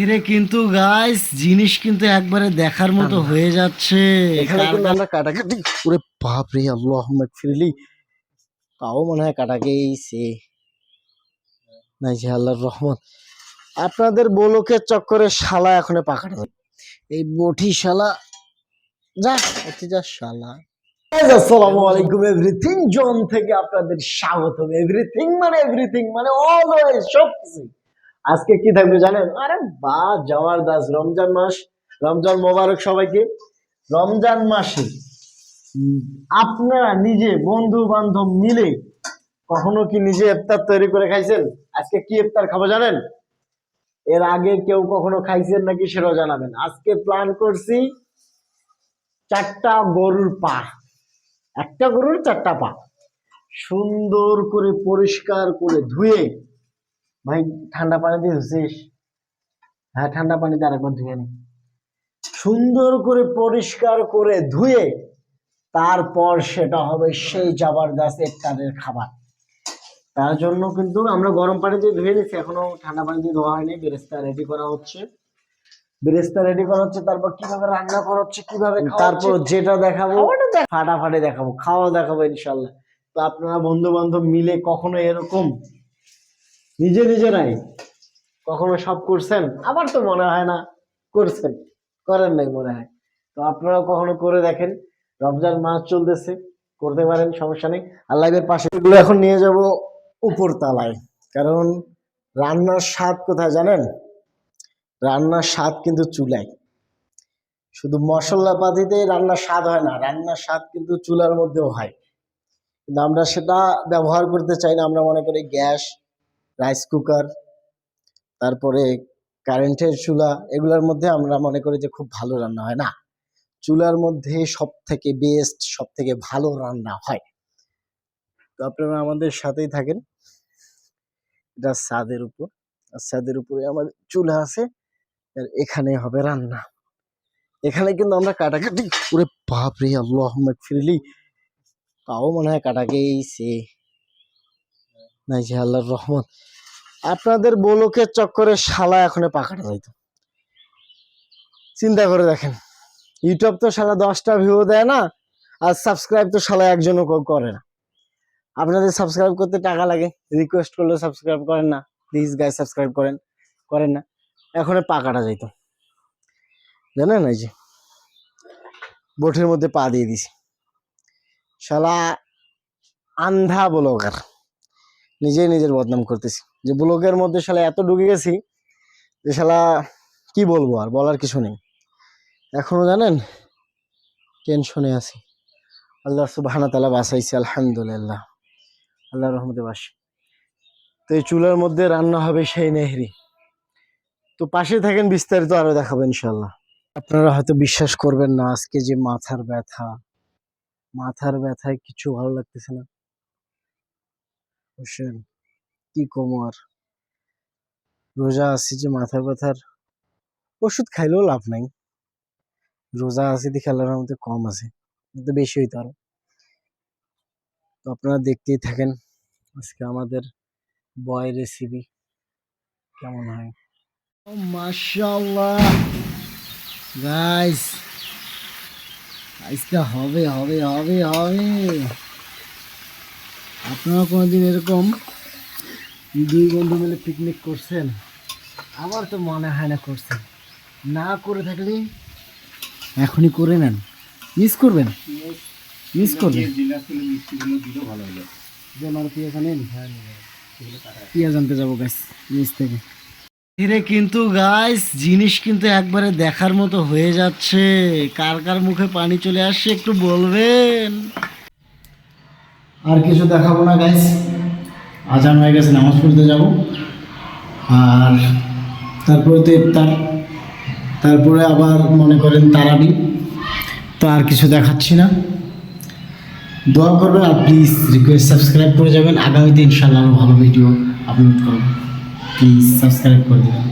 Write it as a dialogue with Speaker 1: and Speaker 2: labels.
Speaker 1: এরে কিন্তু গাইস জিনিস কিন্তু একবারে দেখার মতো হয়ে যাচ্ছে।
Speaker 2: এখানে কিন্তু আমরা কাটাকাটি ওরে বাপ রে আল্লাহ মাগফিরলি তাও মনে হয় কাটা গেছে নাই যে আল্লাহর রহমত। আপনাদের বলকের চক্করে শালা এখনো পাকাটা যায়। এই বটি শালা যা অতি যা শালা। আসসালামু আলাইকুম এভরিথিং জোন থেকে আপনাদের স্বাগতম। এভরিথিং মানে অলওয়েজ সবকিছু। আজকে কি থাকবে জানেন? আরে বা যাওয়ার দাস রমজান মাস, রমজান মোবারক সবাইকে। রমজান মাসে আপনারা নিজে বন্ধু বান্ধব মিলে কখনো কি নিজে ইফতার তৈরি করে খাইছেন? আজকে কি ইফতার খাবো জানেন? এর আগে কেউ কখনো খাইছেন নাকি সেটাও জানাবেন। আজকে প্ল্যান করছি 4টা গরুর পা, একটা গরুর 4টা পা সুন্দর করে পরিষ্কার করে ধুয়ে, ভাই ঠান্ডা পানি দিয়ে ধুছিস? হ্যাঁ ঠান্ডা পানিতে আরেকবার ধুয়ে নি। সুন্দর করে পরিষ্কার করে ধুয়ে তারপর সেটা হবে সেই জবরদস্ত ইফতারের খাবার। তার জন্য কিন্তু আমরা গরম পানি দিয়ে ধুয়ে নিচ্ছি, এখনো ঠান্ডা পানি দিয়ে ধোয়া হয়নি। বেরেস্তা রেডি করা হচ্ছে, তারপর কিভাবে রান্না করা হচ্ছে, কিভাবে তারপর যেটা দেখাবো ফাটাফাটি দেখাবো, খাওয়া দেখাবো ইনশাল্লাহ। তো আপনারা বন্ধু বান্ধব মিলে কখনো এরকম নিজেরাই কখনো সব করছেন? আমার তো মনে হয় না করছেন, করেন নাই মনে হয়। তো আপনারা কখনো করে দেখেন। রমজান মাস চলতেছে, করতে পারেন, সমস্যা নেই। আল্লাহের পাশে এগুলো এখন নিয়ে যাব উপর তলায়, কারণ রান্নার স্বাদ কোথায় জানেন? রান্নার স্বাদ কিন্তু চুলায়। শুধু মশলাপাতিতে রান্নার স্বাদ হয় না, রান্নার স্বাদ কিন্তু চুলার মধ্যেও হয়। কিন্তু আমরা সেটা ব্যবহার করতে চাই না। আমরা মনে করি গ্যাস, রাইস কুকার, তারপরে কারেন্টের চুলা, এগুলোর মধ্যে আমরা মনে করি যে খুব ভালো রান্না হয়। না, চুলার মধ্যে সব থেকে বেস্ট, সব থেকে ভালো রান্না হয়। তো আপনারা আমাদের সাথেই থাকেন। এটা ছাদের উপর, আর ছাদের উপরে আমাদের চুলা আছে, আর এখানে হবে রান্না। এখানে কিন্তু আমরা কাটাকাটি ওরে বাপ রে আল্লাহ মাগফিরলি তাও মনে হয় কাটা গেছে নাই যে আল্লাহর রহমত। আপনাদের বলকের চক্করে শালা এখনো পাকাটা যাইতো। চিন্তা করে দেখেন, ইউটিউব তো শালা 10টা ভিউ দেয় না, আর সাবস্ক্রাইব তো শালা একজনও করে না। আপনাদের সাবস্ক্রাইব করতে টাকা লাগে, রিকোয়েস্ট করলে সাবস্ক্রাইব করেন না। প্লিজ গাইস সাবস্ক্রাইব করেন না। এখনো পাকাটা যাইতো জানেন? এই যে বটির মধ্যে পা দিয়ে দিছি, শালা আন্ধা ব্লগার। নিজের বদনাম করতেছি যে ব্লগের মধ্যে শালা এত ঢুকে গেছি যে শালা কি বলবো, আর বলার কিছু নেই। এখনো জানেন টেনশনে আছি। আল্লাহ সুবহানাহু ওয়া তাআলা বাঁচাইছে, আলহামদুলিল্লাহ, আল্লাহর রহমতে বাসি। তো এই চুলার মধ্যে রান্না হবে সেই নেহরি। তো পাশে থাকেন, বিস্তারিত আরো দেখাবো ইনশাল্লাহ। আপনারা হয়তো বিশ্বাস করবেন না, আজকে যে মাথার ব্যথায় কিছু ভালো লাগতেছে না। বুঝছেন কি কম, আর রোজা আছি যে মাথার ব্যথার ওষুধ খাইলেও লাভ নাই। রোজা আছি দেখে আল্লাহর রহমতে কম আছে, কিন্তু বেশি হইতো আরো। তো আপনারা দেখতেই থাকেন আজকে আমাদের বয় রেসিপি কেমন হয়।
Speaker 1: মাশাআল্লাহ গাইস, আজকে হবে। আপনারা কোনোদিন এরকম 2 বন্ধু মিলে পিকনিক করছেন? আমার তো মনে হয় না করছেন। না করে থাকলে এখনই করে নেন, মিস করবেন। পেঁয়াজ আনতে যাবো গাইস নিচ থেকে। এরে কিন্তু গাইস জিনিস কিন্তু একবারে দেখার মতো হয়ে যাচ্ছে। কার মুখে পানি চলে আসছে একটু বলবেন? আর কিছু দেখাবো না গাইস, আজান হয়ে গেছে, নামাজ পড়তে যাব। আর তারপরে তো ইফতার, তারপরে আবার মনে করেন তারাবি। তো আর কিছু দেখাচ্ছি না, দোয়া করবেন আর প্লিজ রিকোয়েস্ট সাবস্ক্রাইব করে যাবেন। আগামীতে ইনশাআল্লাহ আরও ভালো ভিডিও আপলোড করব, প্লিজ সাবস্ক্রাইব করে দেবেন।